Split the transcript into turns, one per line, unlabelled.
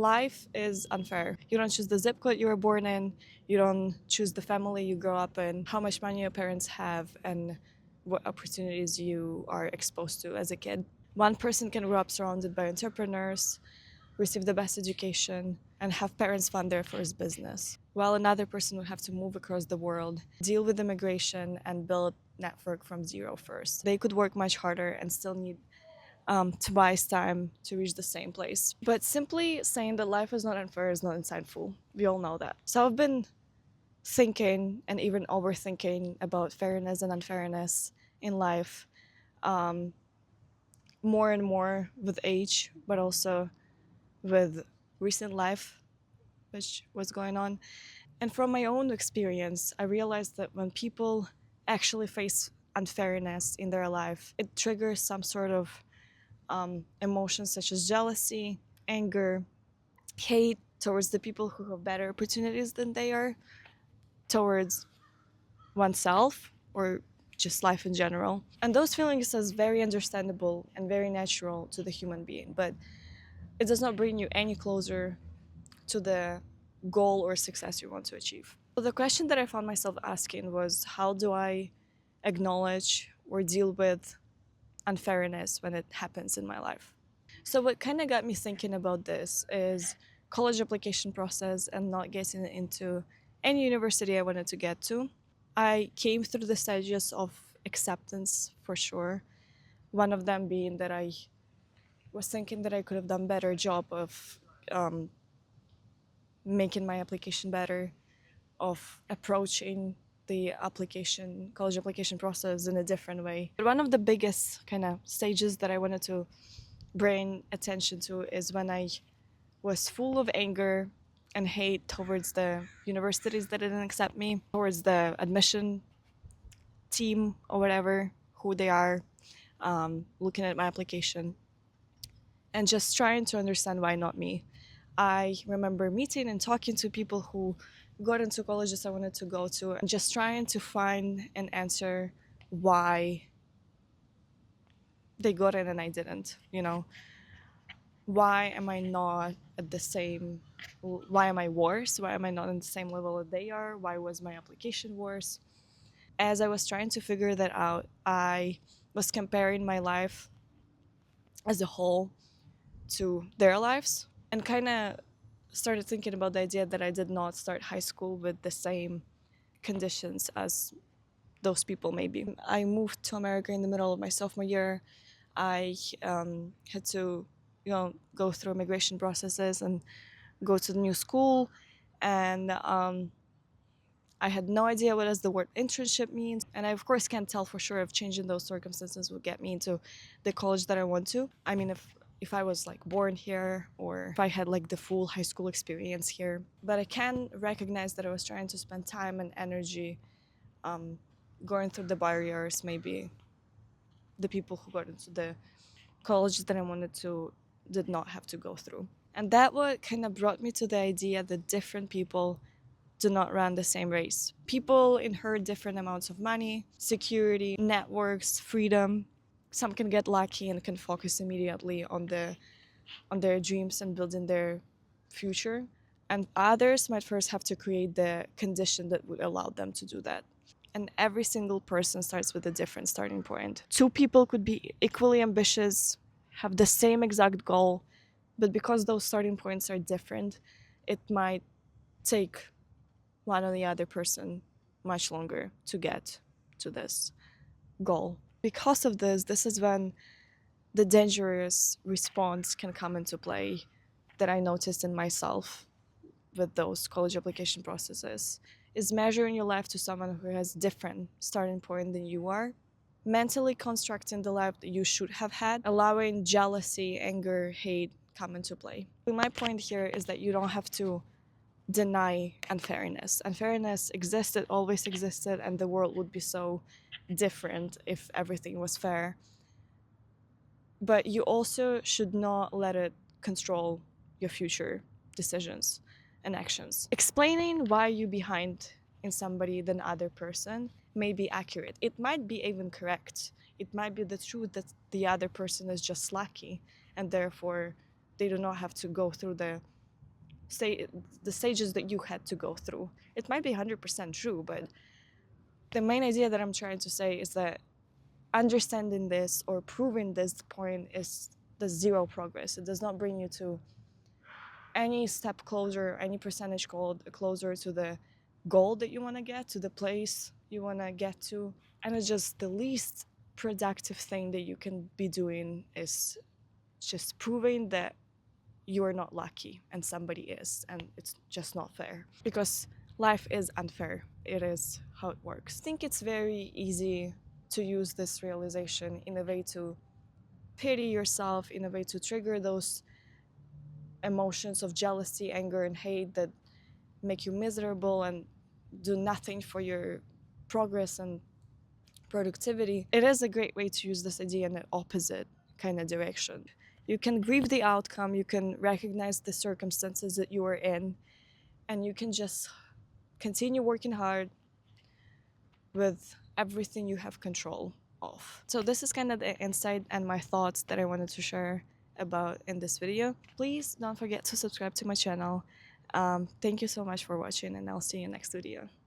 Life is unfair. You don't choose the zip code you were born in, you don't choose the family you grow up in, how much money your parents have, and what opportunities you are exposed to as a kid. One person can grow up surrounded by entrepreneurs, receive the best education, and have parents fund their first business, while another person would have to move across the world, deal with immigration, and build network from zero first. They could work much harder and still need to buy time to reach the same place. But simply saying that life is not unfair is not insightful. We all know that. So I've been thinking and even overthinking about fairness and unfairness in life um, more and more with age, but also with recent life, which was going on. And from my own experience, I realized that when people actually face unfairness in their life, it triggers some sort of emotions such as jealousy, anger, hate towards the people who have better opportunities than they are, towards oneself, or just life in general. And those feelings is very understandable and very natural to the human being, but it does not bring you any closer to the goal or success you want to achieve. So the question that I found myself asking was, how do I acknowledge or deal with unfairness when it happens in my life? So what kind of got me thinking about this is college application process and not getting into any university I wanted to get to. I came through the stages of acceptance for sure. One of them being that I was thinking that I could have done better job of um, making my application better, of approaching the college application process in a different way. But one of the biggest kind of stages that I wanted to bring attention to is when I was full of anger and hate towards the universities that didn't accept me, towards the admission team or whatever, who they are, looking at my application and just trying to understand why not me. I remember meeting and talking to people who got into colleges I wanted to go to and just trying to find an answer why they got in and I didn't, you know? Why am I not at the same, why am I worse? Why am I not on the same level that they are? Why was my application worse? As I was trying to figure that out, I was comparing my life as a whole to their lives and kind of started thinking about the idea that I did not start high school with the same conditions as those people maybe. I moved to America in the middle of my sophomore year. I had to, go through immigration processes and go to the new school, and I had no idea what does the word internship means, and I of course can't tell for sure if changing those circumstances would get me into the college that I want to. I mean, if I was like born here or if I had like the full high school experience here, but I can recognize that I was trying to spend time and energy going through the barriers maybe the people who got into the college that I wanted to did not have to go through. And that what kind of brought me to the idea that different people do not run the same race. People inherit different amounts of money, security, networks, freedom. Some can get lucky and can focus immediately on their dreams and building their future. And others might first have to create the condition that would allow them to do that. And every single person starts with a different starting point. Two people could be equally ambitious, have the same exact goal, but because those starting points are different, it might take one or the other person much longer to get to this goal. Because of this, this is when the dangerous response can come into play that I noticed in myself with those college application processes is measuring your life to someone who has different starting point than you are, mentally constructing the life that you should have had, allowing jealousy, anger, hate come into play. My point here is that you don't have to deny unfairness. Unfairness existed, always existed, and the world would be so different if everything was fair. But you also should not let it control your future decisions and actions. Explaining why you're behind in somebody than other person may be accurate. It might be even correct. It might be the truth that the other person is just lucky and therefore they do not have to go through the say the stages that you had to go through. It might be 100% true, but the main idea that I'm trying to say is that understanding this or proving this point is the zero progress. It does not bring you to any step closer, any percentage closer to the goal that you want to get, to the place you want to get to. And it's just the least productive thing that you can be doing is just proving that you are not lucky and somebody is, and it's just not fair, because life is unfair. It is how it works. I think it's very easy to use this realization in a way to pity yourself, in a way to trigger those emotions of jealousy, anger, and hate that make you miserable and do nothing for your progress and productivity. It is a great way to use this idea in the opposite kind of direction. You can grieve the outcome, you can recognize the circumstances that you are in, and you can just continue working hard with everything you have control of. So this is kind of the insight and my thoughts that I wanted to share about in this video. Please don't forget to subscribe to my channel. Thank you so much for watching, and I'll see you next video.